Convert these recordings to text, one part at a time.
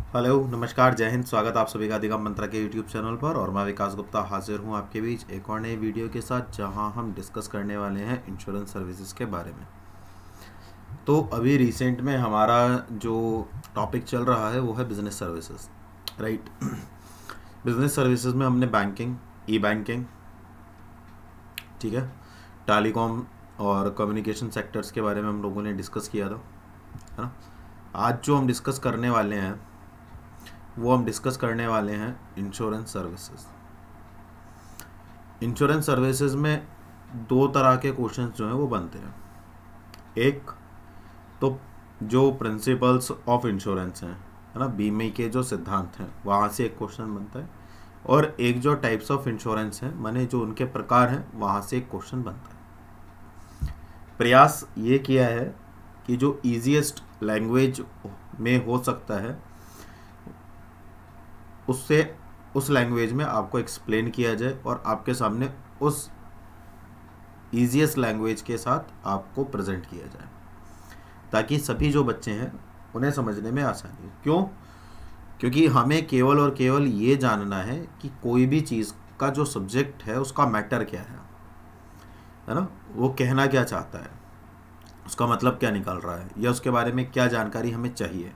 Hello नमस्कार जय हिंद। स्वागत आप सभी का दिगम मंत्रा के यूट्यूब चैनल पर। और मैं विकास गुप्ता हाजिर हूं आपके बीच एक और नए वीडियो के साथ, जहां हम डिस्कस करने वाले हैं इंश्योरेंस सर्विसेज के बारे में। तो अभी रिसेंट में हमारा जो टॉपिक चल रहा है वो है business services, right. Business services में हमने बैंकिंग, ई बैंकिंग, ठीक है, टेलीकॉम और कम्युनिकेशन सेक्टर्स के बारे में हम लोगों ने डिस्कस किया था, है ना। आज जो हम डिस्कस करने वाले हैं वो हम डिस्कस करने वाले हैं इंश्योरेंस सर्विसेज। इंश्योरेंस सर्विसेज में दो तरह के क्वेश्चंस जो हैं वो बनते हैं। एक तो जो प्रिंसिपल्स ऑफ इंश्योरेंस हैं, है ना, बीमे के जो सिद्धांत हैं, वहाँ से एक क्वेश्चन बनता है। और एक जो टाइप्स ऑफ इंश्योरेंस हैं, माने जो उनके प्रकार हैं, वहाँ से एक क्वेश्चन बनता है। प्रयास ये किया है कि जो ईजीएस्ट लैंग्वेज में हो सकता है उससे उस लैंग्वेज में आपको एक्सप्लेन किया जाए और आपके सामने उस ईजीएस्ट लैंग्वेज के साथ आपको प्रेजेंट किया जाए, ताकि सभी जो बच्चे हैं उन्हें समझने में आसानी हो। क्यों? क्योंकि हमें केवल और केवल ये जानना है कि कोई भी चीज़ का जो सब्जेक्ट है उसका मैटर क्या है ना, वो कहना क्या चाहता है, उसका मतलब क्या निकल रहा है, या उसके बारे में क्या जानकारी हमें चाहिए।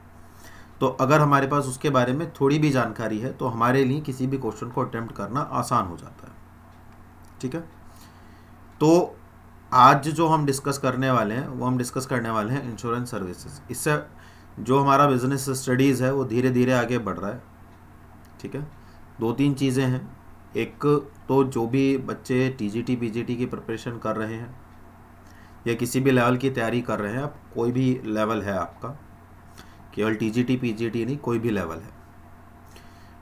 तो अगर हमारे पास उसके बारे में थोड़ी भी जानकारी है तो हमारे लिए किसी भी क्वेश्चन को अटेम्प्ट करना आसान हो जाता है, ठीक है। तो आज जो हम डिस्कस करने वाले हैं वो हम डिस्कस करने वाले हैं इंश्योरेंस सर्विसेज। इससे जो हमारा बिजनेस स्टडीज़ है वो धीरे धीरे आगे बढ़ रहा है, ठीक है। दो तीन चीज़ें हैं। एक तो जो भी बच्चे टीजीटी पीजीटी की प्रिपरेशन कर रहे हैं या किसी भी लेवल की तैयारी कर रहे हैं, अब कोई भी लेवल है आपका, केवल टीजीटी पीजीटी नहीं, कोई भी लेवल है,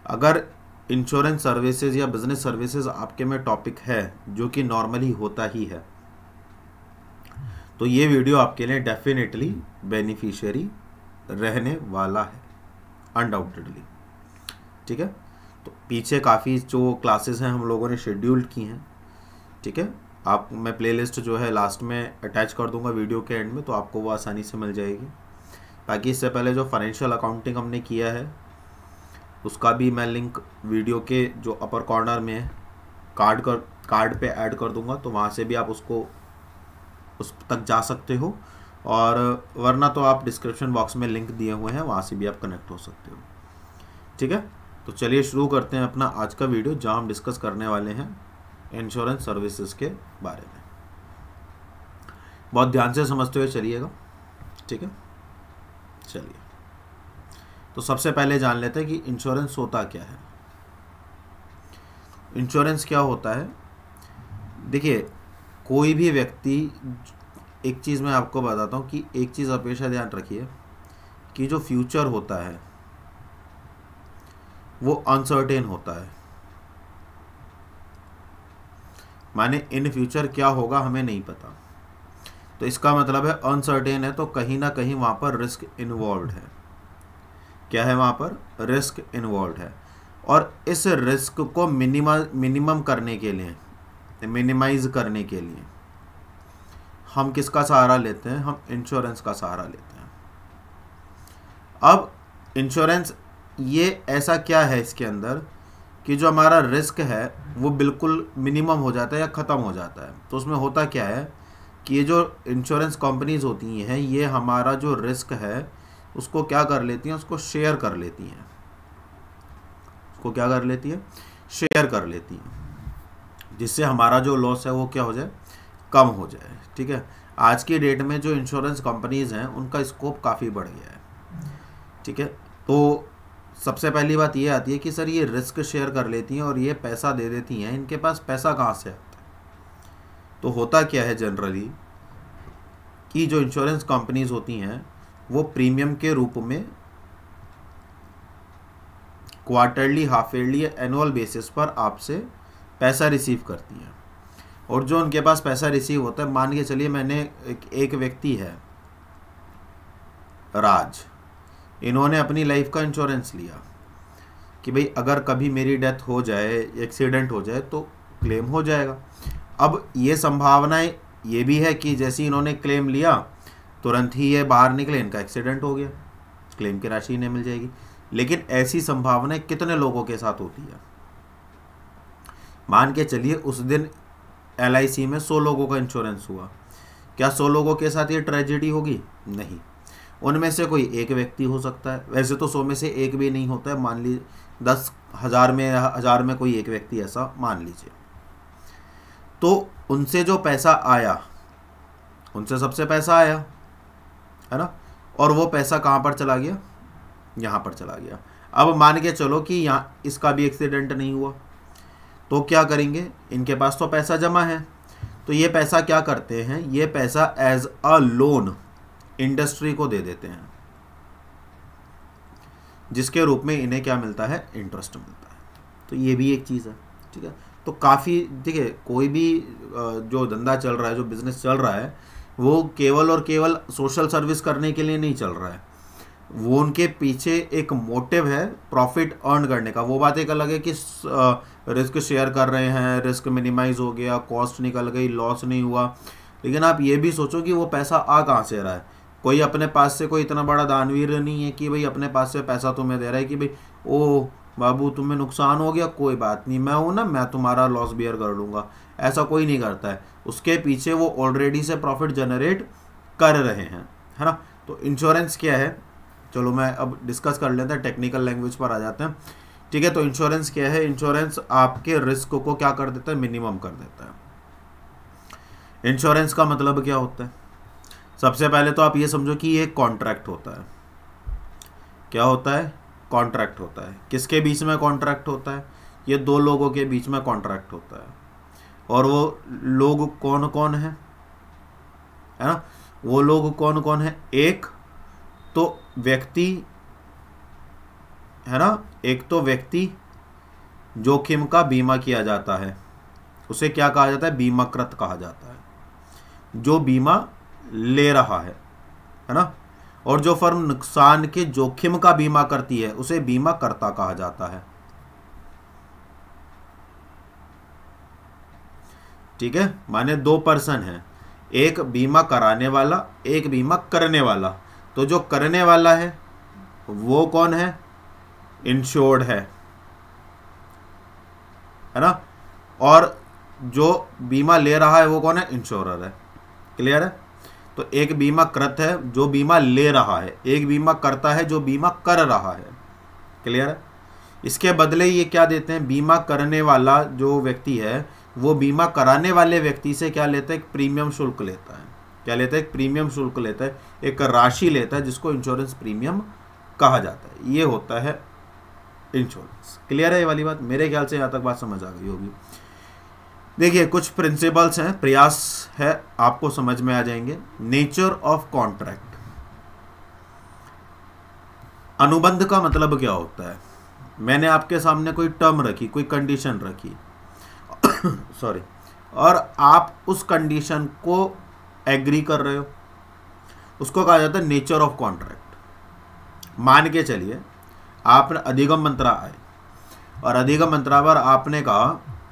अगर इंश्योरेंस सर्विसेज या बिजनेस सर्विसेज आपके में टॉपिक है, जो कि नॉर्मली होता ही है, तो ये वीडियो आपके लिए डेफिनेटली बेनिफिशियरी रहने वाला है, अनडाउटेडली, ठीक है। तो पीछे काफ़ी जो क्लासेस हैं हम लोगों ने शेड्यूल्ड की हैं, ठीक है। मैं प्लेलिस्ट जो है लास्ट में अटैच कर दूंगा वीडियो के एंड में, तो आपको वो आसानी से मिल जाएगी। बाकी इससे पहले जो फाइनेंशियल अकाउंटिंग हमने किया है उसका भी मैं लिंक वीडियो के जो अपर कॉर्नर में कार्ड पे ऐड कर दूंगा, तो वहाँ से भी आप उस तक जा सकते हो। और वरना तो आप डिस्क्रिप्शन बॉक्स में लिंक दिए हुए हैं, वहाँ से भी आप कनेक्ट हो सकते हो, ठीक है। तो चलिए शुरू करते हैं अपना आज का वीडियो, जहाँ हम डिस्कस करने वाले हैं इंश्योरेंस सर्विसेज के बारे में। बहुत ध्यान से समझते हुए चलिएगा, ठीक है। चलिए, तो सबसे पहले जान लेते हैं कि इंश्योरेंस होता क्या है। इंश्योरेंस क्या होता है? देखिए, कोई भी व्यक्ति, एक चीज़ मैं आपको बताता हूँ कि एक चीज़ हमेशा ध्यान रखिए कि जो फ्यूचर होता है वो अनसर्टेन होता है। माने इन फ्यूचर क्या होगा हमें नहीं पता, तो इसका मतलब है अनसर्टेन है, तो कहीं ना कहीं वहाँ पर रिस्क इन्वॉल्व है। क्या है? वहाँ पर रिस्क इन्वॉल्व है। और इस रिस्क को मिनिमम करने के लिए, मिनिमाइज करने के लिए हम किसका सहारा लेते हैं? हम इंश्योरेंस का सहारा लेते हैं। अब इंश्योरेंस ये ऐसा क्या है इसके अंदर कि जो हमारा रिस्क है वो बिल्कुल मिनिमम हो जाता है या ख़त्म हो जाता है। तो उसमें होता क्या है कि ये जो इंश्योरेंस कंपनीज होती हैं, ये हमारा जो रिस्क है उसको क्या कर लेती हैं? उसको शेयर कर लेती हैं। उसको क्या कर लेती है? शेयर कर लेती हैं, जिससे हमारा जो लॉस है वो क्या हो जाए? कम हो जाए, ठीक है। आज की डेट में जो इंश्योरेंस कंपनीज हैं उनका स्कोप काफ़ी बढ़ गया है, ठीक है। तो सबसे पहली बात ये आती है कि सर ये रिस्क शेयर कर लेती हैं और ये पैसा दे देती हैं, इनके पास पैसा कहाँ से आता है? तो होता क्या है जनरली कि जो इंश्योरेंस कंपनीज होती हैं वो प्रीमियम के रूप में क्वार्टरली, हाफ ईयरली या एनुअल बेसिस पर आपसे पैसा रिसीव करती हैं। और जो उनके पास पैसा रिसीव होता है, मान के चलिए मैंने एक व्यक्ति है राज, इन्होंने अपनी लाइफ का इंश्योरेंस लिया कि भाई अगर कभी मेरी डेथ हो जाए, एक्सीडेंट हो जाए तो क्लेम हो जाएगा। अब ये संभावनाएं ये भी है कि जैसे इन्होंने क्लेम लिया तुरंत ही ये बाहर निकले, इनका एक्सीडेंट हो गया, क्लेम की राशि इन्हें मिल जाएगी। लेकिन ऐसी संभावनाएं कितने लोगों के साथ होती है? मान के चलिए उस दिन LIC में 100 लोगों का इंश्योरेंस हुआ, क्या 100 लोगों के साथ ये ट्रेजेडी होगी? नहीं, उनमें से कोई एक व्यक्ति हो सकता है। वैसे तो 100 में से एक भी नहीं होता है, मान लीजिए 10,000 में कोई एक व्यक्ति ऐसा मान लीजिए। तो उनसे जो पैसा आया, उनसे सबसे पैसा आया, है ना, और वो पैसा कहाँ पर चला गया? यहाँ पर चला गया। अब मान के चलो कि यहाँ इसका भी एक्सीडेंट नहीं हुआ, तो क्या करेंगे? इनके पास तो पैसा जमा है, तो ये पैसा क्या करते हैं? ये पैसा एज अ लोन इंडस्ट्री को दे देते हैं, जिसके रूप में इन्हें क्या मिलता है? इंटरेस्ट मिलता है। तो ये भी एक चीज़ है, ठीक है। तो काफ़ी, ठीक है, कोई भी जो धंधा चल रहा है, जो बिजनेस चल रहा है, वो केवल और केवल सोशल सर्विस करने के लिए नहीं चल रहा है, वो उनके पीछे एक मोटिव है प्रॉफिट अर्न करने का। वो बात एक अलग है कि रिस्क शेयर कर रहे हैं, रिस्क मिनिमाइज हो गया, कॉस्ट निकल गई, लॉस नहीं हुआ, लेकिन आप ये भी सोचो कि वो पैसा आ कहाँ से रहा है। कोई अपने पास से कोई इतना बड़ा दानवीर नहीं है कि भाई अपने पास से पैसा तुम्हें दे रहा है कि भाई ओ बाबू तुम्हें नुकसान हो गया, कोई बात नहीं, मैं हूँ ना, मैं तुम्हारा लॉस बियर कर लूँगा। ऐसा कोई नहीं करता है, उसके पीछे वो ऑलरेडी से प्रॉफिट जनरेट कर रहे हैं, है ना। तो इंश्योरेंस क्या है, चलो मैं अब डिस्कस कर लेते हैं, टेक्निकल लैंग्वेज पर आ जाते हैं, ठीक है। तो इंश्योरेंस क्या है? इंश्योरेंस आपके रिस्क को क्या कर देता है? मिनिमम कर देता है। इंश्योरेंस का मतलब क्या होता है? सबसे पहले तो आप ये समझो कि ये कॉन्ट्रैक्ट होता है। क्या होता है? कॉन्ट्रैक्ट होता है। किसके बीच में कॉन्ट्रैक्ट होता है? ये दो लोगों के बीच में कॉन्ट्रैक्ट होता है। और वो लोग कौन कौन है ना? वो लोग कौन कौन है? एक तो व्यक्ति, है ना, एक तो व्यक्ति जोखिम का बीमा किया जाता है, उसे क्या कहा जाता है? बीमाकृत कहा जाता है, जो बीमा ले रहा है ना। और जो फर्म नुकसान के जोखिम का बीमा करती है उसे बीमाकर्ता कहा जाता है, ठीक है। माने दो पर्सन है, एक बीमा कराने वाला, एक बीमा करने वाला। तो जो करने वाला है वो कौन है? इंश्योर्ड है ना। और जो बीमा ले रहा है वो कौन है? इंश्योरर है। क्लियर है? तो एक बीमा कृत है जो बीमा ले रहा है, एक बीमा करता है जो बीमा कर रहा है। क्लियर है? इसके बदले ये क्या देते हैं? बीमा करने वाला जो व्यक्ति है वो बीमा कराने वाले व्यक्ति से क्या लेता है? एक प्रीमियम शुल्क लेता है। क्या लेता है? एक प्रीमियम शुल्क लेता है, एक राशि लेता है, जिसको इंश्योरेंस प्रीमियम कहा जाता है। ये होता है इंश्योरेंस। क्लियर है ये वाली बात? मेरे ख्याल से यहाँ तक बात समझ आ गई होगी। देखिए कुछ प्रिंसिपल्स हैं, प्रयास है आपको समझ में आ जाएंगे। नेचर ऑफ कॉन्ट्रैक्ट, अनुबंध का मतलब क्या होता है? मैंने आपके सामने कोई टर्म रखी, कोई कंडीशन रखी सॉरी, और आप उस कंडीशन को एग्री कर रहे हो, उसको कहा जाता है नेचर ऑफ कॉन्ट्रैक्ट। मान के चलिए आप अधिगम मंत्रा आए और अधिगम मंत्रा पर आपने कहा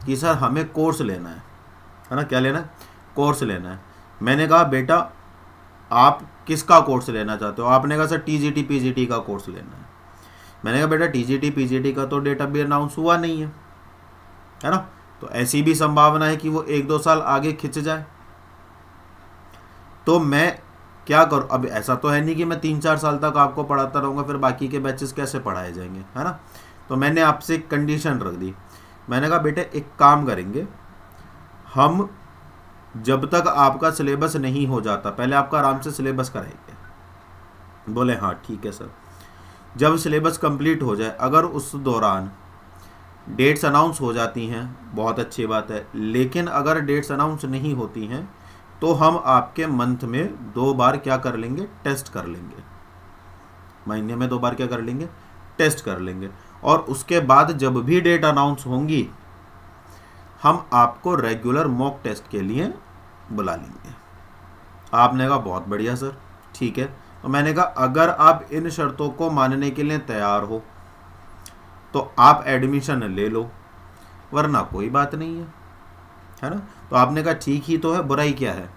कि सर हमें कोर्स लेना है ना। क्या लेना है? कोर्स लेना है। मैंने कहा बेटा आप किसका कोर्स लेना चाहते हो? आपने कहा सर TGT PGT का कोर्स लेना है। मैंने कहा बेटा TGT PGT का तो डेट अभी अनाउंस हुआ नहीं है ना, तो ऐसी भी संभावना है कि वो 1-2 साल आगे खिंच जाए। तो मैं क्या करूँ? अब ऐसा तो है नहीं कि मैं 3-4 साल तक आपको पढ़ाता रहूँगा, फिर बाकी के बैचेस कैसे पढ़ाए जाएंगे, है ना। तो मैंने आपसे एक कंडीशन रख दी। मैंने कहा बेटे एक काम करेंगे, हम जब तक आपका सिलेबस नहीं हो जाता पहले आपका आराम से सिलेबस कराएंगे। बोले हाँ ठीक है सर। जब सिलेबस कंप्लीट हो जाए, अगर उस दौरान डेट्स अनाउंस हो जाती हैं बहुत अच्छी बात है, लेकिन अगर डेट्स अनाउंस नहीं होती हैं तो हम आपके मंथ में 2 बार क्या कर लेंगे? टेस्ट कर लेंगे। महीने में 2 बार क्या कर लेंगे? टेस्ट कर लेंगे। और उसके बाद जब भी डेट अनाउंस होंगी हम आपको रेगुलर मॉक टेस्ट के लिए बुला लेंगे। आपने कहा बहुत बढ़िया सर, ठीक है। तो मैंने कहा अगर आप इन शर्तों को मानने के लिए तैयार हो तो आप एडमिशन ले लो, वरना कोई बात नहीं है ना। तो आपने कहा ठीक ही तो है, बुराई क्या है,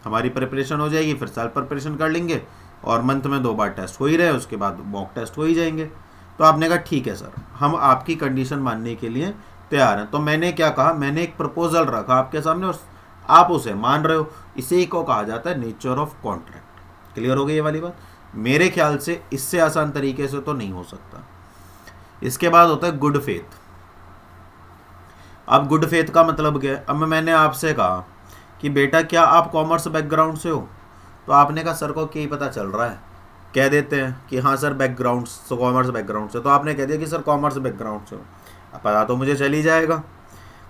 हमारी प्रिपरेशन हो जाएगी, फिर साल प्रिपरेशन कर लेंगे और मंथ में 2 बार टेस्ट हो ही रहे, उसके बाद मॉक टेस्ट हो ही जाएंगे। तो आपने कहा ठीक है सर, हम आपकी कंडीशन मानने के लिए तैयार हैं। तो मैंने क्या कहा, मैंने एक प्रपोजल रखा आपके सामने और आप उसे मान रहे हो। इसी को कहा जाता है नेचर ऑफ कॉन्ट्रैक्ट। क्लियर हो गई ये वाली बात? मेरे ख्याल से इससे आसान तरीके से तो नहीं हो सकता। इसके बाद होता है गुड फेथ। अब गुड फेथ का मतलब क्या है? अब मैंने आपसे कहा कि बेटा क्या आप कॉमर्स बैकग्राउंड से हो? तो आपने कहा सर को क्या ही पता चल रहा है, कह देते हैं कि हाँ सर बैकग्राउंड से, कॉमर्स बैकग्राउंड से। तो आपने कह दिया कि सर कॉमर्स बैकग्राउंड से हो, अब पता तो मुझे चल ही जाएगा।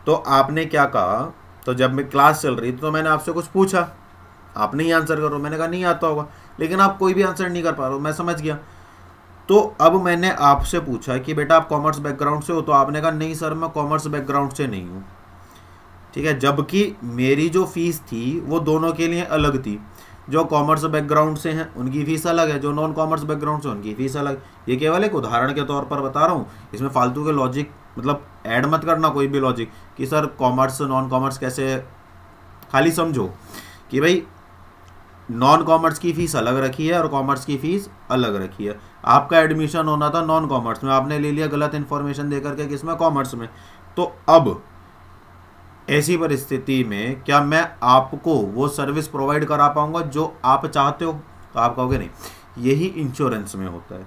तो आपने क्या कहा, तो जब मैं क्लास चल रही थी तो मैंने आपसे कुछ पूछा, आपने ही आंसर करो, मैंने कहा नहीं आता होगा, लेकिन आप कोई भी आंसर नहीं कर पा रहे हो, मैं समझ गया। तो अब मैंने आपसे पूछा कि बेटा आप कॉमर्स बैकग्राउंड से हो? तो आपने कहा नहीं सर मैं कॉमर्स बैकग्राउंड से नहीं हूँ। ठीक है, जबकि मेरी जो फीस थी वो दोनों के लिए अलग थी। जो कॉमर्स बैकग्राउंड से हैं उनकी फीस अलग है, जो नॉन कॉमर्स बैकग्राउंड से उनकी फीस अलग। ये केवल एक उदाहरण के तौर पर बता रहा हूँ, इसमें फालतू के लॉजिक मतलब ऐड मत करना कोई भी लॉजिक कि सर कॉमर्स नॉन कॉमर्स कैसे। खाली समझो कि भाई नॉन कॉमर्स की फ़ीस अलग रखी है और कॉमर्स की फ़ीस अलग रखी है। आपका एडमिशन होना था नॉन कॉमर्स में, आपने ले लिया गलत इन्फॉर्मेशन दे करके किसमें, कॉमर्स में। तो अब ऐसी परिस्थिति में क्या मैं आपको वो सर्विस प्रोवाइड करा पाऊंगा जो आप चाहते हो? तो आप कहोगे नहीं। यही इंश्योरेंस में होता है।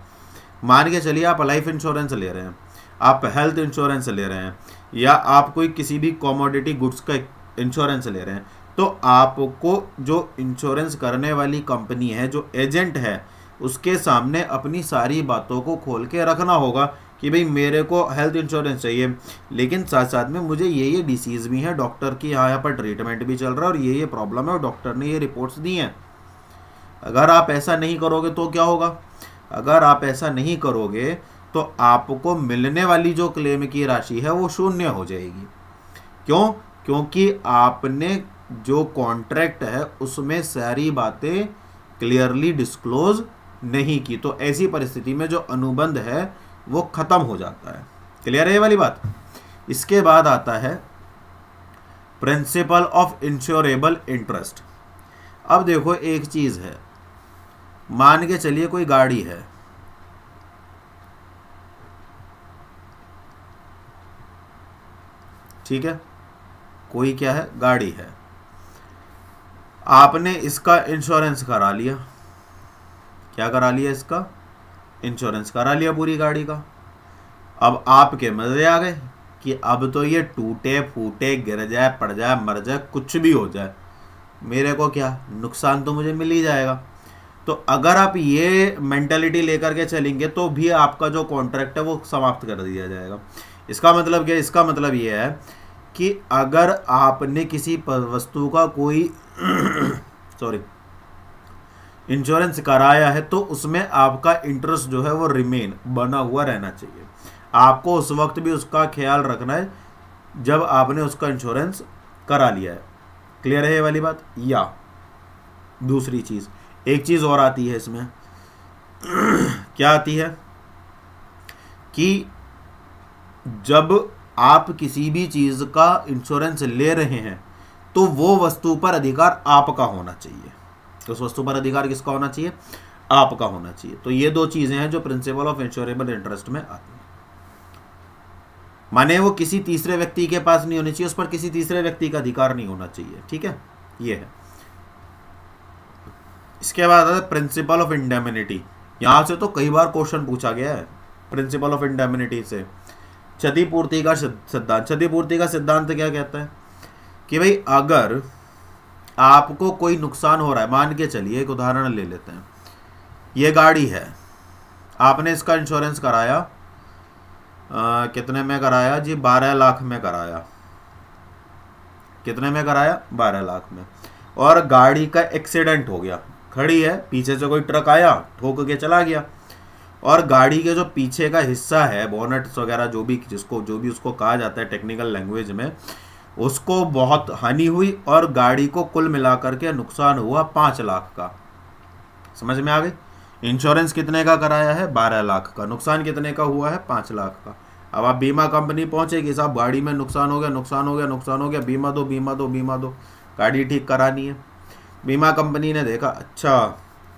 मान के चलिए आप लाइफ इंश्योरेंस ले रहे हैं, आप हेल्थ इंश्योरेंस ले रहे हैं, या आप कोई किसी भी कमोडिटी गुड्स का इंश्योरेंस ले रहे हैं, तो आपको जो इंश्योरेंस करने वाली कंपनी है, जो एजेंट है, उसके सामने अपनी सारी बातों को खोल के रखना होगा कि भाई मेरे को हेल्थ इंश्योरेंस चाहिए, लेकिन साथ साथ में मुझे ये डिसीज़ भी है, डॉक्टर की यहाँ पर ट्रीटमेंट भी चल रहा है और ये प्रॉब्लम है और डॉक्टर ने ये रिपोर्ट्स दी हैं। अगर आप ऐसा नहीं करोगे तो क्या होगा? अगर आप ऐसा नहीं करोगे तो आपको मिलने वाली जो क्लेम की राशि है वो शून्य हो जाएगी। क्यों? क्योंकि आपने जो कॉन्ट्रैक्ट है उसमें सारी बातें क्लियरली डिस्क्लोज नहीं की। तो ऐसी परिस्थिति में जो अनुबंध है वो खत्म हो जाता है। क्लियर है ये वाली बात? इसके बाद आता है प्रिंसिपल ऑफ इंश्योरेबल इंटरेस्ट। अब देखो एक चीज है, मान के चलिए कोई गाड़ी है, ठीक है, कोई क्या है, गाड़ी है, आपने इसका इंश्योरेंस करा लिया। क्या करा लिया? इसका इंश्योरेंस करा लिया पूरी गाड़ी का। अब आपके मजे आ गए कि अब तो ये टूटे फूटे, गिर जाए, पड़ जाए, मर जाए, कुछ भी हो जाए, मेरे को क्या नुकसान तो मुझे मिल ही जाएगा। तो अगर आप ये मेंटालिटी लेकर के चलेंगे तो भी आपका जो कॉन्ट्रैक्ट है वो समाप्त कर दिया जाएगा। इसका मतलब क्या? इसका मतलब ये है कि अगर आपने किसी वस्तु का कोई सॉरी इंश्योरेंस कराया है तो उसमें आपका इंटरेस्ट जो है वो रिमेन बना हुआ रहना चाहिए। आपको उस वक्त भी उसका ख्याल रखना है जब आपने उसका इंश्योरेंस करा लिया है। क्लियर है ये वाली बात? या दूसरी चीज, एक चीज और आती है इसमें क्या आती है कि जब आप किसी भी चीज का इंश्योरेंस ले रहे हैं तो वो वस्तु पर अधिकार आपका होना चाहिए। तो उस वस्तु पर अधिकार किसका होना चाहिए? आपका होना चाहिए। तो ये दो चीजें हैं जो प्रिंसिपल ऑफ इंश्योरेबल इंटरेस्ट में आती हैं। माने वो किसी तीसरे व्यक्ति के पास नहीं होनी चाहिए, उस पर किसी तीसरे व्यक्ति का अधिकार नहीं होना चाहिए। ठीक है, ये है। इसके बाद आता है प्रिंसिपल ऑफ इंडेमिनिटी। यहां से तो कई बार क्वेश्चन पूछा गया है प्रिंसिपल ऑफ इंडेमिनिटी से। क्षतिपूर्ति का सिद्धांत। क्षतिपूर्ति का सिद्धांत क्या कहता है कि भाई अगर आपको कोई नुकसान हो रहा है, मान के चलिए एक उदाहरण ले लेते हैं, ये गाड़ी है, आपने इसका इंश्योरेंस कराया, कितने में कराया जी? 12 लाख में कराया। कितने में कराया? 12 लाख में। और गाड़ी का एक्सीडेंट हो गया, खड़ी है, पीछे से कोई ट्रक आया, ठोक के चला गया, और गाड़ी के जो पीछे का हिस्सा है, बोनट वगैरह जो भी उसको कहा जाता है टेक्निकल लैंग्वेज में, उसको बहुत हानि हुई और गाड़ी को कुल मिलाकर के नुकसान हुआ 5 लाख का। समझ में आ गई? इंश्योरेंस कितने का कराया है? 12 लाख का। नुकसान कितने का हुआ है? 5 लाख का। अब आप बीमा कंपनी पहुंचेगी, साहब गाड़ी में नुकसान हो गया, बीमा दो, गाड़ी ठीक करानी है। बीमा कंपनी ने देखा, अच्छा,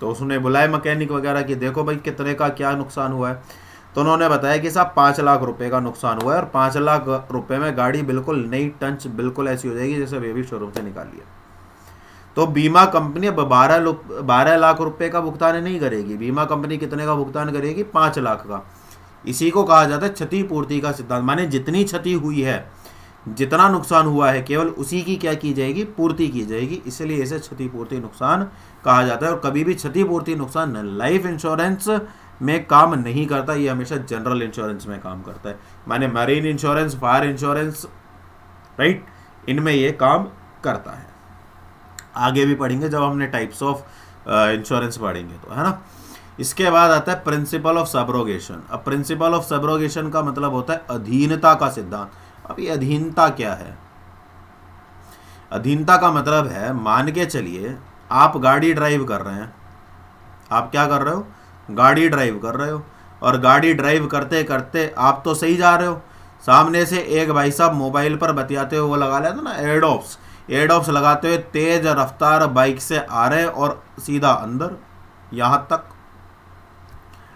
तो उसने बुलाए मैकेनिक वगैरह कि देखो भाई कितने का क्या नुकसान हुआ है। तो उन्होंने बताया कि साहब 5 लाख रुपए का नुकसान हुआ है और 5 लाख रुपए में गाड़ी बिल्कुल नई टंच बिल्कुल ऐसी हो जाएगी जैसे बेबी शोरूम से निकाली है। तो बीमा कंपनी अब 12 लाख रुपए का भुगतान नहीं करेगी। बीमा कंपनी कितने का भुगतान करेगी? 5 लाख का। इसी को कहा जाता है क्षतिपूर्ति का सिद्धांत। माने जितनी क्षति हुई है, जितना नुकसान हुआ है, केवल उसी की क्या की जाएगी? पूर्ति की जाएगी। इसलिए इसे क्षतिपूर्ति नुकसान कहा जाता है। और कभी भी क्षतिपूर्ति नुकसान लाइफ इंश्योरेंस में काम नहीं करता, ये हमेशा जनरल इंश्योरेंस में काम करता है। माने marine insurance, fire insurance, right, इनमें ये काम करता है। आगे भी पढ़ेंगे जब हमने टाइप्स ऑफ इंश्योरेंस पढ़ेंगे तो, है ना। इसके बाद आता है प्रिंसिपल ऑफ सबरोगेशन। अब प्रिंसिपल ऑफ सबरोगेशन का मतलब होता है अधीनता का सिद्धांत। अब ये अधीनता क्या है? अधीनता का मतलब है, मान के चलिए आप गाड़ी ड्राइव कर रहे हैं। आप क्या कर रहे हो? गाड़ी ड्राइव कर रहे हो, और गाड़ी ड्राइव करते करते आप तो सही जा रहे हो, सामने से एक भाई साहब मोबाइल पर बतियाते हुए वो लगा लेते ना एयरडॉप्स लगाते हुए तेज रफ्तार बाइक से आ रहे और सीधा अंदर यहाँ तक।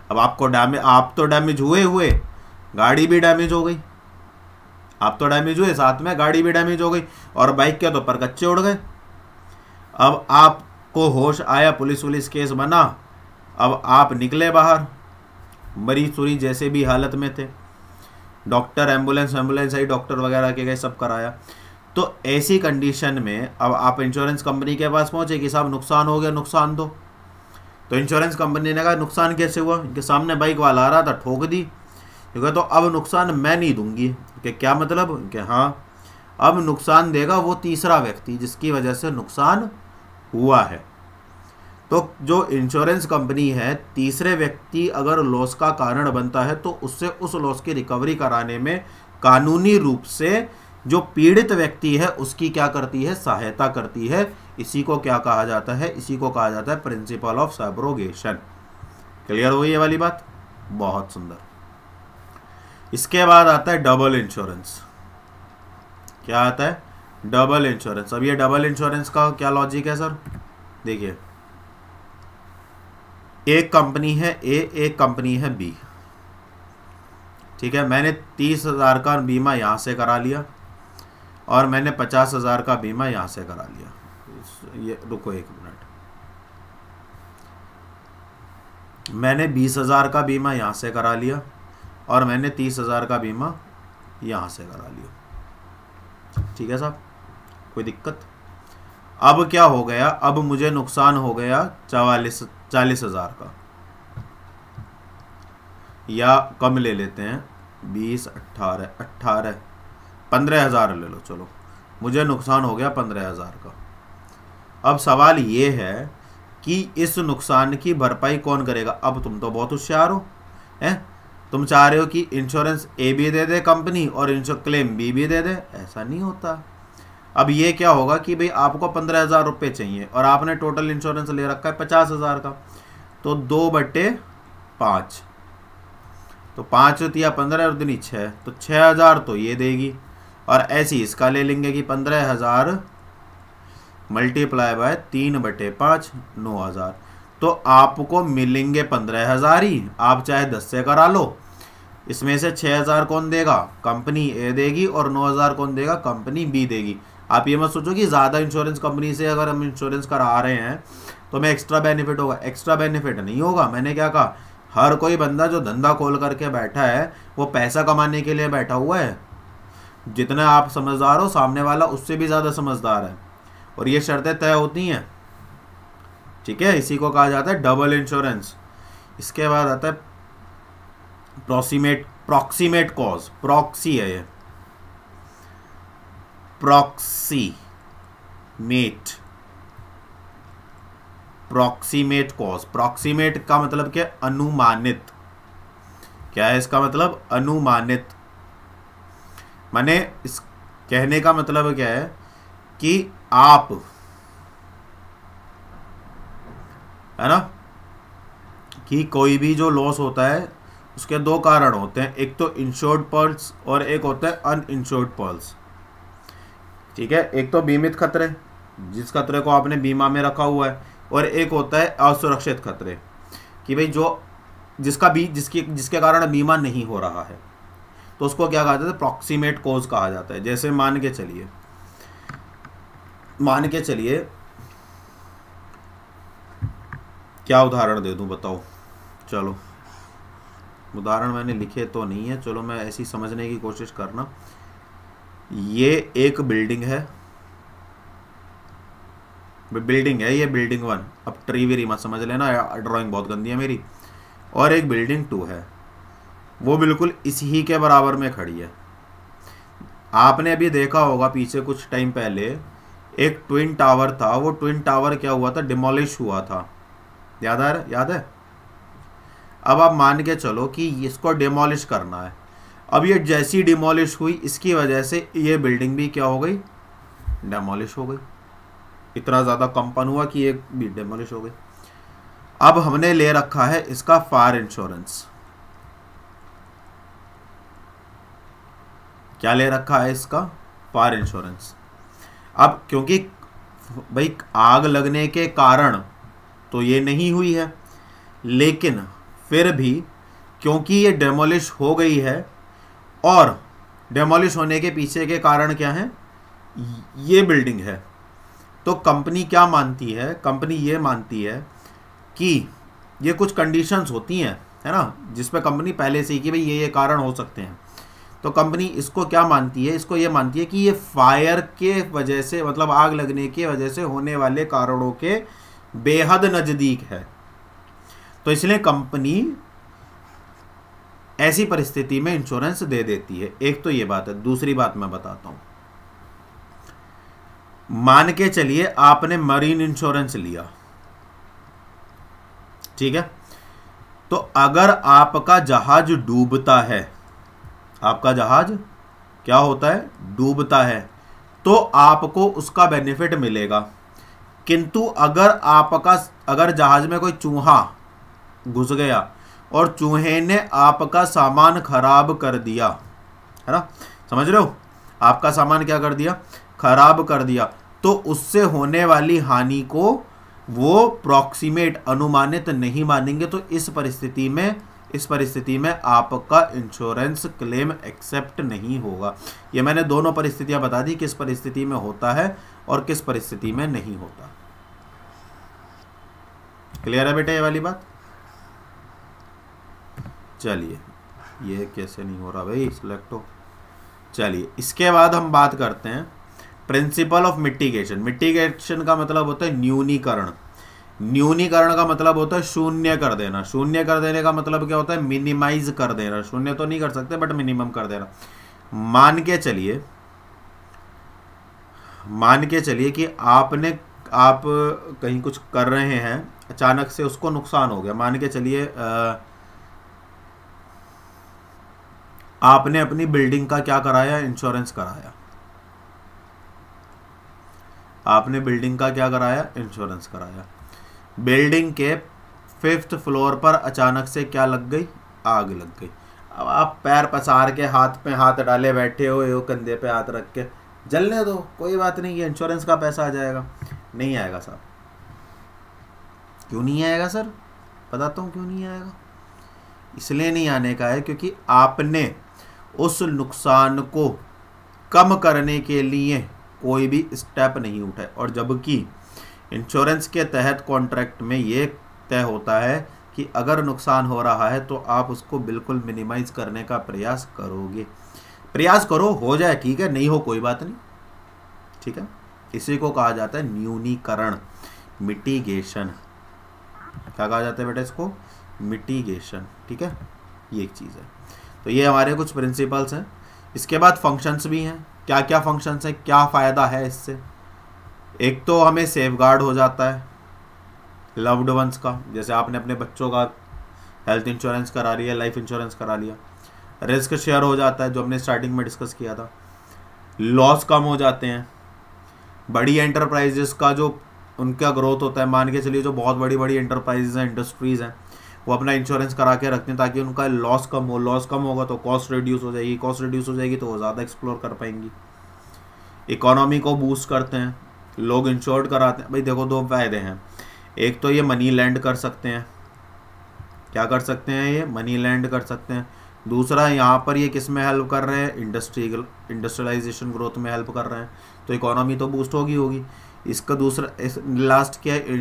अब आपको आप तो डैमेज हुए, गाड़ी भी डैमेज हो गई। आप तो डैमेज हुए, साथ में गाड़ी भी डैमेज हो गई, और बाइक के तो परकच्चे उड़ गए। अब आपको होश आया, पुलिस केस बना, अब आप निकले बाहर, मरी सुरी जैसे भी हालत में थे, डॉक्टर एम्बुलेंस आई, डॉक्टर वगैरह के गए, सब कराया। तो ऐसी कंडीशन में अब आप इंश्योरेंस कंपनी के पास पहुंचे कि साहब नुकसान हो गया, नुकसान दो। तो इंश्योरेंस कंपनी ने कहा नुकसान कैसे हुआ? कि सामने बाइक वाला आ रहा था, ठोक दी। क्योंकि तो अब नुकसान मैं नहीं दूंगी। कि क्या मतलब? कि हाँ, अब नुकसान देगा वो तीसरा व्यक्ति जिसकी वजह से नुकसान हुआ है। तो जो इंश्योरेंस कंपनी है, तीसरे व्यक्ति अगर लॉस का कारण बनता है तो उससे उस लॉस की रिकवरी कराने में कानूनी रूप से जो पीड़ित व्यक्ति है उसकी क्या करती है? सहायता करती है। इसी को क्या कहा जाता है? इसी को कहा जाता है प्रिंसिपल ऑफ सबरोगेशन। क्लियर हुई ये वाली बात? बहुत सुंदर। इसके बाद आता है डबल इंश्योरेंस। क्या आता है? Double insurance. अब ये डबल इंश्योरेंस का क्या लॉजिक है सर? देखिए, एक कंपनी है ए, एक कंपनी है बी, ठीक है। मैंने 30,000 का बीमा यहां से करा लिया और मैंने 50,000 का बीमा यहां से करा लिया। ये रुको एक मिनट, मैंने 20,000 का बीमा यहां से करा लिया और मैंने 30,000 का बीमा यहां से करा लिया, ठीक है साहब, कोई दिक्कत? अब क्या हो गया? अब मुझे नुकसान हो गया 40,000 का, या कम ले लेते हैं, 20, 18, 15,000 ले लो, चलो, मुझे नुकसान हो गया 15,000 का। अब सवाल ये है कि इस नुकसान की भरपाई कौन करेगा? अब तुम तो बहुत होशियार हो, हैं? तुम चाह रहे हो कि इंश्योरेंस ए भी दे दे कंपनी और क्लेम बी भी दे दे। ऐसा नहीं होता। अब ये क्या होगा कि भाई आपको 15,000 रुपये चाहिए और आपने टोटल इंश्योरेंस ले रखा है 50,000 का, तो 2/5, तो 5 या 15 और दूनी 6, तो 6,000 तो ये देगी, और ऐसी इसका ले लेंगे कि 15,000 मल्टीप्लाई बाय 3/5, 9,000। तो आपको मिलेंगे 15,000 ही। आप चाहे 10 से करा लो, इसमें से 6,000 कौन देगा? कंपनी ए देगी, और 9,000 कौन देगा? कंपनी बी देगी। आप ये मत सोचो कि ज़्यादा इंश्योरेंस कंपनी से अगर हम इंश्योरेंस करा रहे हैं तो हमें एक्स्ट्रा बेनिफिट होगा। एक्स्ट्रा बेनिफिट नहीं होगा। मैंने क्या कहा? हर कोई बंदा जो धंधा खोल करके बैठा है वो पैसा कमाने के लिए बैठा हुआ है। जितना आप समझदार हो, सामने वाला उससे भी ज़्यादा समझदार है, और ये शर्तें तय होती हैं, ठीक है। इसी को कहा जाता है डबल इंश्योरेंस। इसके बाद आता है प्रॉक्सीमेट कॉज। प्रॉक्सी है ये, प्रॉक्सीमेट कॉज। प्रॉक्सीमेट का मतलब क्या? अनुमानित। क्या है इसका मतलब? अनुमानित। माने इस कहने का मतलब क्या है कि आप, है ना, कि कोई भी जो लॉस होता है उसके दो कारण होते हैं, एक तो इंश्योर्ड पर्ल्स और एक होता है अनइंश्योर्ड पर्ल्स, ठीक है। एक तो बीमित खतरे, जिस खतरे को आपने बीमा में रखा हुआ है, और एक होता है असुरक्षित खतरे, कि भाई जो जिसके कारण बीमा नहीं हो रहा है, तो उसको क्या कहा जाता है, प्रॉक्सिमेट कॉज कहा जाता है। जैसे मान के चलिए क्या उदाहरण दे दूं बताओ, चलो उदाहरण मैंने लिखे तो नहीं है, चलो मैं ऐसी समझने की कोशिश करना। ये एक बिल्डिंग है ये बिल्डिंग 1, अब ट्रीवेरी मत समझ लेना, ड्राइंग बहुत गंदी है मेरी। और एक बिल्डिंग 2 है, वो बिल्कुल इसी के बराबर में खड़ी है। आपने अभी देखा होगा पीछे कुछ टाइम पहले एक ट्विन टावर था, वो ट्विन टावर क्या हुआ था, डिमोलिश हुआ था, याद है। अब आप मान के चलो कि इसको डिमोलिश करना है। अब ये जैसी डिमोलिश हुई, इसकी वजह से ये बिल्डिंग भी क्या हो गई, डिमोलिश हो गई। इतना ज़्यादा कंपन हुआ कि ये भी डिमोलिश हो गई। अब हमने ले रखा है इसका फायर इंश्योरेंस। क्या ले रखा है इसका, फायर इंश्योरेंस। अब क्योंकि भाई आग लगने के कारण तो ये नहीं हुई है, लेकिन फिर भी क्योंकि ये डेमोलिश हो गई है, और डेमोलिश होने के पीछे के कारण क्या है, ये बिल्डिंग है, तो कंपनी क्या मानती है, कंपनी ये मानती है कि ये कुछ कंडीशंस होती हैं, है ना, जिस पे कंपनी पहले से ही कि भाई ये कारण हो सकते हैं। तो कंपनी इसको क्या मानती है, इसको ये मानती है कि ये फायर के वजह से, मतलब आग लगने की वजह से होने वाले कारणों के बेहद नज़दीक है। तो इसलिए कंपनी ऐसी परिस्थिति में इंश्योरेंस दे देती है। एक तो ये बात है। दूसरी बात मैं बताता हूं, मान के चलिए आपने मरीन इंश्योरेंस लिया, ठीक है, तो अगर आपका जहाज डूबता है, आपका जहाज क्या होता है, डूबता है, तो आपको उसका बेनिफिट मिलेगा। किंतु अगर जहाज में कोई चूहा घुस गया और चूहे ने आपका सामान खराब कर दिया, है ना, समझ रहे हो, आपका सामान क्या कर दिया, खराब कर दिया, तो उससे होने वाली हानि को वो प्रॉक्सिमेट, अनुमानित नहीं मानेंगे। तो इस परिस्थिति में आपका इंश्योरेंस क्लेम एक्सेप्ट नहीं होगा। ये मैंने दोनों परिस्थितियां बता दी, किस परिस्थिति में होता है और किस परिस्थिति में नहीं होता। क्लियर है बेटा ये वाली बात। चलिए, ये कैसे नहीं हो रहा भाई, सिलेक्ट हो। चलिए, इसके बाद हम बात करते हैं प्रिंसिपल ऑफ मिटिगेशन। मिटिगेशन का मतलब होता है न्यूनीकरण। न्यूनीकरण का मतलब होता है शून्य कर देना। शून्य कर देने का मतलब क्या होता है, मिनिमाइज कर देना। शून्य तो नहीं कर सकते बट मिनिमम कर देना। मान के चलिए कि आप कहीं कुछ कर रहे हैं, अचानक से उसको नुकसान हो गया। मान के चलिए आपने अपनी बिल्डिंग का क्या कराया, इंश्योरेंस कराया। आपने बिल्डिंग का क्या कराया, इंश्योरेंस कराया। बिल्डिंग के 5th फ्लोर पर अचानक से क्या लग गई, आग लग गई। अब आप पैर पसार के हाथ पे हाथ डाले बैठे हो, कंधे पे हाथ रख के, जलने दो, कोई बात नहीं, ये इंश्योरेंस का पैसा आ जाएगा। नहीं आएगा साहब। क्यों नहीं आएगा सर, बताता हूँ क्यों नहीं आएगा। इसलिए नहीं आने का है क्योंकि आपने उस नुकसान को कम करने के लिए कोई भी स्टेप नहीं उठाए। और जबकि इंश्योरेंस के तहत कॉन्ट्रैक्ट में ये तय होता है कि अगर नुकसान हो रहा है तो आप उसको बिल्कुल मिनिमाइज करने का प्रयास करोगे। प्रयास करो, हो जाए ठीक है, नहीं हो कोई बात नहीं, ठीक है। इसी को कहा जाता है न्यूनीकरण, मिटिगेशन। क्या कहा जाता है बेटा इसको, मिटिगेशन, ठीक है। ये एक चीज़ है। तो ये हमारे कुछ प्रिंसिपल्स हैं। इसके बाद फंक्शंस भी हैं। क्या क्या फंक्शंस हैं, क्या फ़ायदा है इससे। एक तो हमें सेफगार्ड हो जाता है लव्ड वंस का। जैसे आपने अपने बच्चों का हेल्थ इंश्योरेंस करा लिया, लाइफ इंश्योरेंस करा लिया। रिस्क शेयर हो जाता है, जो हमने स्टार्टिंग में डिस्कस किया था। लॉस कम हो जाते हैं। बड़ी एंटरप्राइजेस का जो उनका ग्रोथ होता है, मान के चलिए जो बहुत बड़ी बड़ी एंटरप्राइजेज हैं, इंडस्ट्रीज़ हैं, वो अपना इंश्योरेंस करा के रखते हैं ताकि उनका लॉस कम हो। लॉस कम होगा तो कॉस्ट रिड्यूस हो जाएगी, कॉस्ट रिड्यूस हो जाएगी तो वो ज़्यादा एक्सप्लोर कर पाएंगी। इकोनॉमी को बूस्ट करते हैं, लोग इंश्योर्ड कराते हैं। भाई देखो, दो फायदे हैं। एक तो ये मनी लैंड कर सकते हैं, क्या कर सकते हैं, ये मनी लैंड कर सकते हैं। दूसरा यहाँ पर ये किस में हेल्प कर रहे हैं, इंडस्ट्रियलाइजेशन ग्रोथ में हेल्प कर रहे हैं, तो इकोनॉमी तो बूस्ट होगी। इसका दूसरा लास्ट क्या है,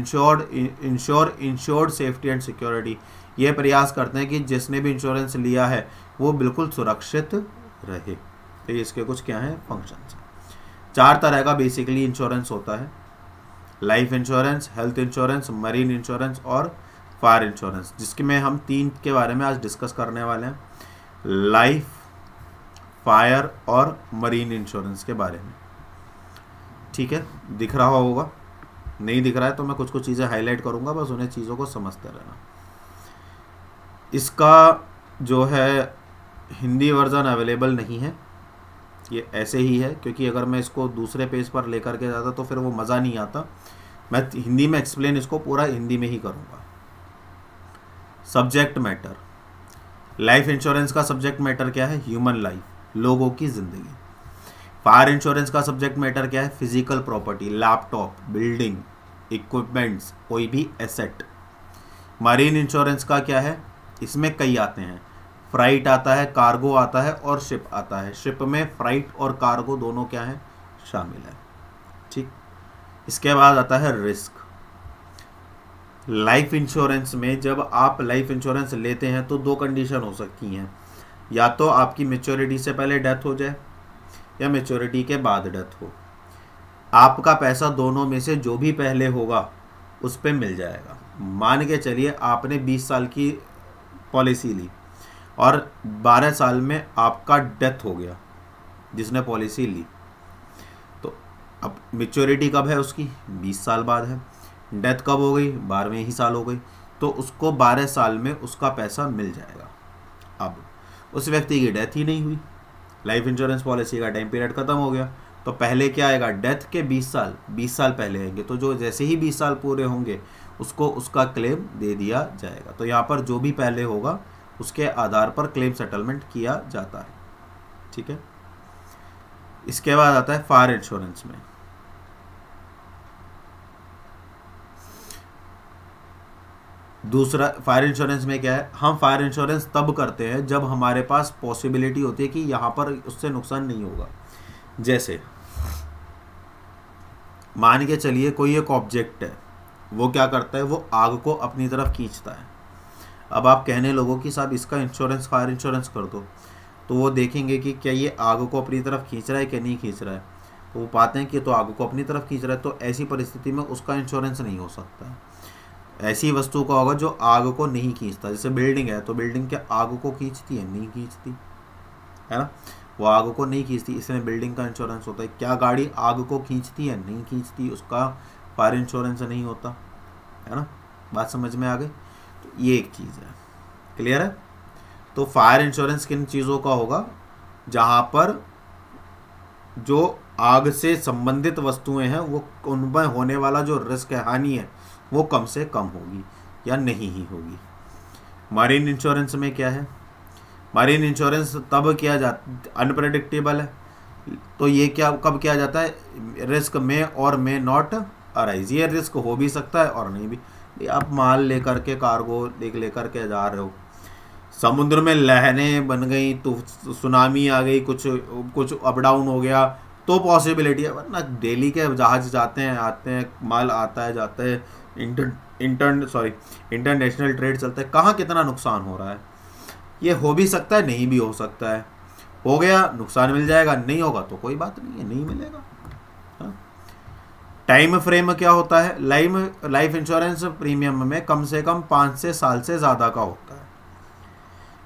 इंश्योर्ड सेफ्टी एंड सिक्योरिटी। ये प्रयास करते हैं कि जिसने भी इंश्योरेंस लिया है वो बिल्कुल सुरक्षित रहे। तो इसके कुछ क्या हैं फंक्शंस। 4 तरह का बेसिकली इंश्योरेंस होता है, life insurance, health insurance, marine insurance और फायर इंश्योरेंस, जिसके में हम 3 के बारे में आज डिस्कस करने वाले हैं, लाइफ, फायर और मरीन इंश्योरेंस के बारे में। ठीक है, दिख रहा होगा, नहीं दिख रहा है तो मैं कुछ कुछ चीज़ें हाईलाइट करूंगा, बस उन्हें चीज़ों को समझते रहना। इसका जो है हिंदी वर्जन अवेलेबल नहीं है, ये ऐसे ही है, क्योंकि अगर मैं इसको दूसरे पेज पर लेकर के जाता तो फिर वो मज़ा नहीं आता। मैं हिंदी में एक्सप्लेन इसको पूरा हिंदी में ही करूँगा। सब्जेक्ट मैटर, लाइफ इंश्योरेंस का सब्जेक्ट मैटर क्या है, ह्यूमन लाइफ, लोगों की ज़िंदगी। फायर इंश्योरेंस का सब्जेक्ट मैटर क्या है, physical property, laptop, building, equipments, कोई भी एसेट। मरीन इंश्योरेंस का क्या है, इसमें कई आते हैं, फ्राइट आता है, कार्गो आता है और शिप आता है। शिप में फ्राइट और कार्गो दोनों क्या है, शामिल है। ठीक, इसके बाद आता है रिस्क। लाइफ इंश्योरेंस में जब आप लाइफ इंश्योरेंस लेते हैं तो 2 कंडीशन हो सकती हैं, या तो आपकी मैच्योरिटी से पहले डेथ हो जाए या मैच्योरिटी के बाद डेथ हो। आपका पैसा दोनों में से जो भी पहले होगा उस पर मिल जाएगा। मान के चलिए आपने 20 साल की पॉलिसी ली और 12 साल में आपका डेथ हो गया जिसने पॉलिसी ली, तो अब मैच्योरिटी कब है उसकी, 20 साल बाद है। डेथ कब हो गई, 12वें ही साल हो गई, तो उसको 12 साल में उसका पैसा मिल जाएगा। अब उस व्यक्ति की डेथ ही नहीं हुई, लाइफ इंश्योरेंस पॉलिसी का टाइम पीरियड खत्म हो गया, तो पहले क्या आएगा, डेथ के 20 साल पहले आएंगे, तो जो जैसे ही 20 साल पूरे होंगे उसको उसका क्लेम दे दिया जाएगा। तो यहाँ पर जो भी पहले होगा उसके आधार पर क्लेम सेटलमेंट किया जाता है। ठीक है, इसके बाद आता है फायर इंश्योरेंस में। दूसरा फायर इंश्योरेंस में क्या है, हम फायर इंश्योरेंस तब करते हैं जब हमारे पास पॉसिबिलिटी होती है कि यहाँ पर उससे नुकसान नहीं होगा। जैसे मान के चलिए कोई एक ऑब्जेक्ट है, वो क्या करता है, वो आग को अपनी तरफ खींचता है। अब आप कहने लोगों कि साहब इसका इंश्योरेंस, फायर इंश्योरेंस कर दो, तो वो देखेंगे कि क्या ये आग को अपनी तरफ खींच रहा है कि नहीं खींच रहा है, तो वो पाते हैं कि तो आग को अपनी तरफ खींच रहा है, तो ऐसी परिस्थिति में उसका इंश्योरेंस नहीं हो सकता है। ऐसी वस्तु का होगा जो आग को नहीं खींचता, जैसे बिल्डिंग है, तो बिल्डिंग क्या आग को खींचती है, नहीं खींचती है ना, वो आग को नहीं खींचती, इसमें बिल्डिंग का इंश्योरेंस होता है। क्या गाड़ी आग को खींचती है, नहीं खींचती, उसका फायर इंश्योरेंस नहीं होता है ना। बात समझ में आ गई, तो ये एक चीज़ है, क्लियर है। तो फायर इंश्योरेंस किन चीज़ों का होगा, जहाँ पर जो आग से संबंधित वस्तुएं हैं वो उनमें होने वाला जो रिस्क है, हानि है, वो कम से कम होगी या नहीं ही होगी। मरीन इंश्योरेंस में क्या है, मरीन इंश्योरेंस तब किया जाता, अनप्रेडिक्टेबल है, तो ये क्या कब किया जाता है, रिस्क में और मे नॉट अराइज, ये रिस्क हो भी सकता है और नहीं भी। आप माल लेकर के, कार्गो लेकर के जा रहे हो, समुद्र में लहरें बन गई, तो सुनामी आ गई, कुछ अप डाउन हो गया, तो पॉसिबिलिटी है, वरना डेली के जहाज जाते हैं आते हैं, माल आता है जाता है, इंटरनेशनल ट्रेड चलता है, कहाँ कितना नुकसान हो रहा है। ये हो भी सकता है, नहीं भी हो सकता है, हो गया नुकसान मिल जाएगा, नहीं होगा तो कोई बात नहीं है, नहीं मिलेगा। टाइम फ्रेम क्या होता है, लाइफ इंश्योरेंस प्रीमियम में कम से कम 5 से साल से ज़्यादा का होता है,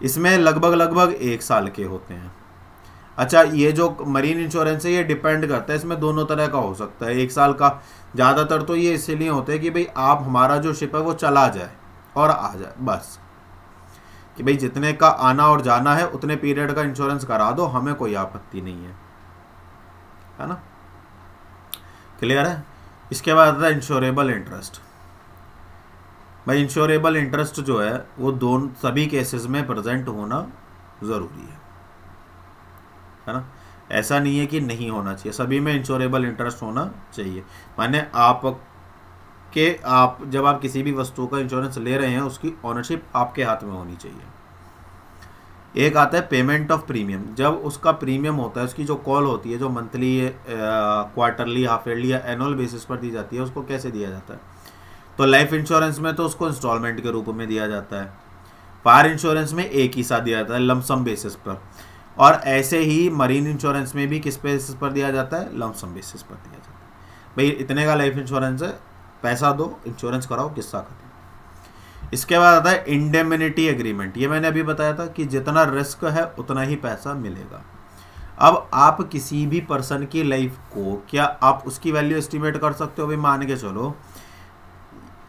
इसमें लगभग 1 साल के होते हैं। अच्छा, ये जो मरीन इंश्योरेंस है ये डिपेंड करता है, इसमें दोनों तरह का हो सकता है। 1 साल का ज़्यादातर तो ये इसलिए होता है कि भाई आप हमारा जो शिप है वो चला जाए और आ जाए, बस कि भाई जितने का आना और जाना है उतने पीरियड का इंश्योरेंस करा दो, हमें कोई आपत्ति नहीं है ना, क्लियर है। इसके बाद आता है इंश्योरेबल इंटरेस्ट। भाई इंश्योरेबल इंटरेस्ट जो है वो सभी केसेस में प्रेजेंट होना ज़रूरी है ना, ऐसा नहीं है कि नहीं होना चाहिए, सभी में इंश्योरेबल इंटरेस्ट होना चाहिए। माने आप कि आप जब आप किसी भी वस्तु का इंश्योरेंस ले रहे हैं उसकी ऑनरशिप आपके हाथ में होनी चाहिए। एक आता है पेमेंट ऑफ प्रीमियम। जब उसका प्रीमियम होता है, उसकी जो कॉल होती है, जो मंथली, क्वार्टरली, हाफ ईयरली या एनुअल बेसिस पर दी जाती है, उसको कैसे दिया जाता है? तो लाइफ इंश्योरेंस में तो उसको इंस्टॉलमेंट के रूप में दिया जाता है। फायर इंश्योरेंस में एक ही साथ दिया जाता है लमसम बेसिस पर, और ऐसे ही मरीन इंश्योरेंस में भी किस बेसिस पर दिया जाता है? लमसम बेसिस पर दिया जाता है। भाई इतने का लाइफ इंश्योरेंस है, पैसा दो, इंश्योरेंस कराओ, किस्सा खत्म। इसके बाद आता है इंडेमनिटी एग्रीमेंट। ये मैंने अभी बताया था कि जितना रिस्क है उतना ही पैसा मिलेगा। अब आप किसी भी पर्सन की लाइफ को, क्या आप उसकी वैल्यू एस्टिमेट कर सकते हो? भाई मान के चलो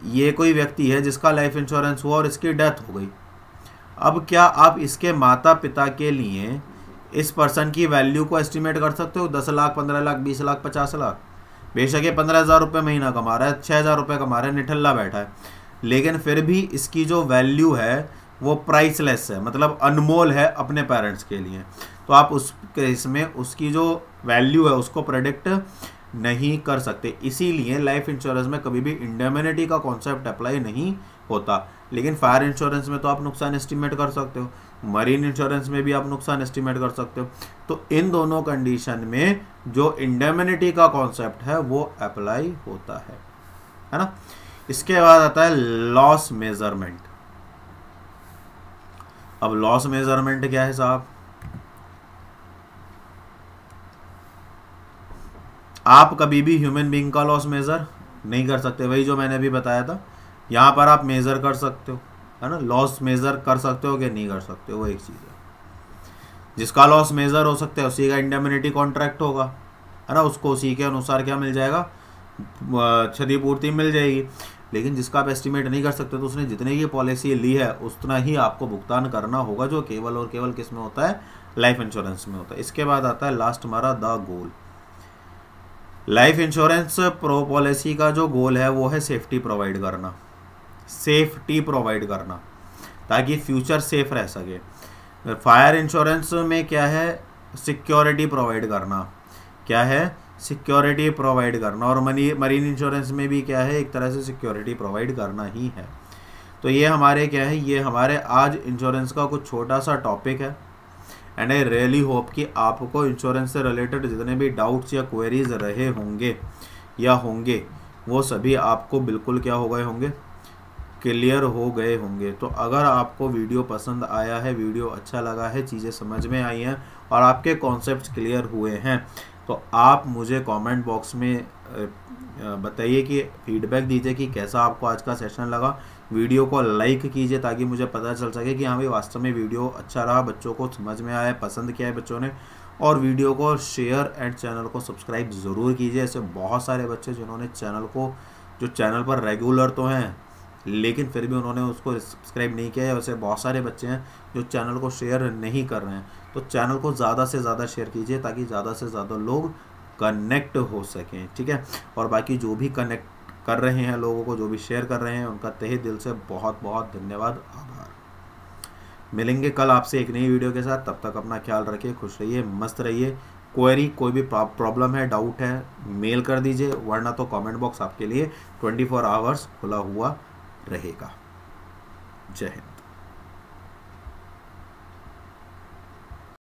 ये कोई व्यक्ति है जिसका लाइफ इंश्योरेंस हुआ और इसकी डेथ हो गई। अब क्या आप इसके माता पिता के लिए इस पर्सन की वैल्यू को एस्टिमेट कर सकते हो? 10 लाख, 15 लाख, 20 लाख, 50 लाख? बेशक ये 15,000 रुपये महीना कमा रहा है, 6,000 रुपये कमा रहा है, निठल्ला बैठा है, लेकिन फिर भी इसकी जो वैल्यू है वो प्राइसलेस है, मतलब अनमोल है अपने पेरेंट्स के लिए। तो आप उस केस में उसकी जो वैल्यू है उसको प्रेडिक्ट नहीं कर सकते। इसीलिए लाइफ इंश्योरेंस में कभी भी इंडेमनिटी का कॉन्सेप्ट अप्लाई नहीं होता। लेकिन फायर इंश्योरेंस में तो आप नुकसान एस्टिमेट कर सकते हो, मरीन इंश्योरेंस में भी आप नुकसान एस्टिमेट कर सकते हो। तो इन दोनों कंडीशन में जो इंडेमनिटी का कॉन्सेप्ट है वो अप्लाई होता है ना। इसके बाद आता है लॉस मेजरमेंट। अब लॉस मेजरमेंट क्या है साहब? आप कभी भी ह्यूमन बीइंग का लॉस मेजर नहीं कर सकते। वही जो मैंने अभी बताया था, यहाँ पर आप मेजर कर सकते हो, है ना। लॉस मेजर कर सकते हो कि नहीं कर सकते हो, वो एक चीज़ है। जिसका लॉस मेजर हो सकता है उसी का इंडेमनिटी कॉन्ट्रैक्ट होगा, है ना। उसको उसी के अनुसार क्या मिल जाएगा? क्षतिपूर्ति मिल जाएगी। लेकिन जिसका आप एस्टिमेट नहीं कर सकते तो उसने जितने की पॉलिसी ली है उतना ही आपको भुगतान करना होगा, जो केवल और केवल किस में होता है? लाइफ इंश्योरेंस में होता है। इसके बाद आता है लास्ट हमारा the goal. Life insurance pro policy का जो गोल है वो है सेफ्टी प्रोवाइड करना, सेफ्टी प्रोवाइड करना, ताकि फ्यूचर सेफ रह सके। फायर इंश्योरेंस में क्या है? सिक्योरिटी प्रोवाइड करना। क्या है? सिक्योरिटी प्रोवाइड करना। और मरीन इंश्योरेंस में भी क्या है? एक तरह से सिक्योरिटी प्रोवाइड करना ही है। तो ये हमारे क्या है? ये हमारे आज इंश्योरेंस का कुछ छोटा सा टॉपिक है। एंड आई रियली होप कि आपको इंश्योरेंस से रिलेटेड जितने भी डाउट्स या क्वेरीज रहे होंगे या होंगे वो सभी आपको बिल्कुल क्या हो गए होंगे? क्लियर हो गए होंगे। तो अगर आपको वीडियो पसंद आया है, वीडियो अच्छा लगा है, चीज़ें समझ में आई हैं और आपके कॉन्सेप्ट्स क्लियर हुए हैं, तो आप मुझे कमेंट बॉक्स में बताइए कि फीडबैक दीजिए कि कैसा आपको आज का सेशन लगा। वीडियो को लाइक कीजिए ताकि मुझे पता चल सके कि हाँ भाई वास्तव में वीडियो अच्छा रहा, बच्चों को समझ में आया, पसंद किया है बच्चों ने। और वीडियो को शेयर एंड चैनल को सब्सक्राइब ज़रूर कीजिए। ऐसे बहुत सारे बच्चे जिन्होंने चैनल पर रेगुलर तो हैं लेकिन फिर भी उन्होंने उसको सब्सक्राइब नहीं किया है। वैसे बहुत सारे बच्चे हैं जो चैनल को शेयर नहीं कर रहे हैं। तो चैनल को ज़्यादा से ज़्यादा शेयर कीजिए ताकि ज़्यादा से ज़्यादा लोग कनेक्ट हो सकें, ठीक है। और बाकी जो भी कनेक्ट कर रहे हैं लोगों को, जो भी शेयर कर रहे हैं, उनका तहे दिल से बहुत बहुत धन्यवाद, आभार। मिलेंगे कल आपसे एक नई वीडियो के साथ। तब तक अपना ख्याल रखिए, खुश रहिए, मस्त रहिए। कोई भी प्रॉब्लम है, डाउट है, मेल कर दीजिए, वरना तो कमेंट बॉक्स आपके लिए 24 आवर्स खुला हुआ रहेगा। जय हिंद।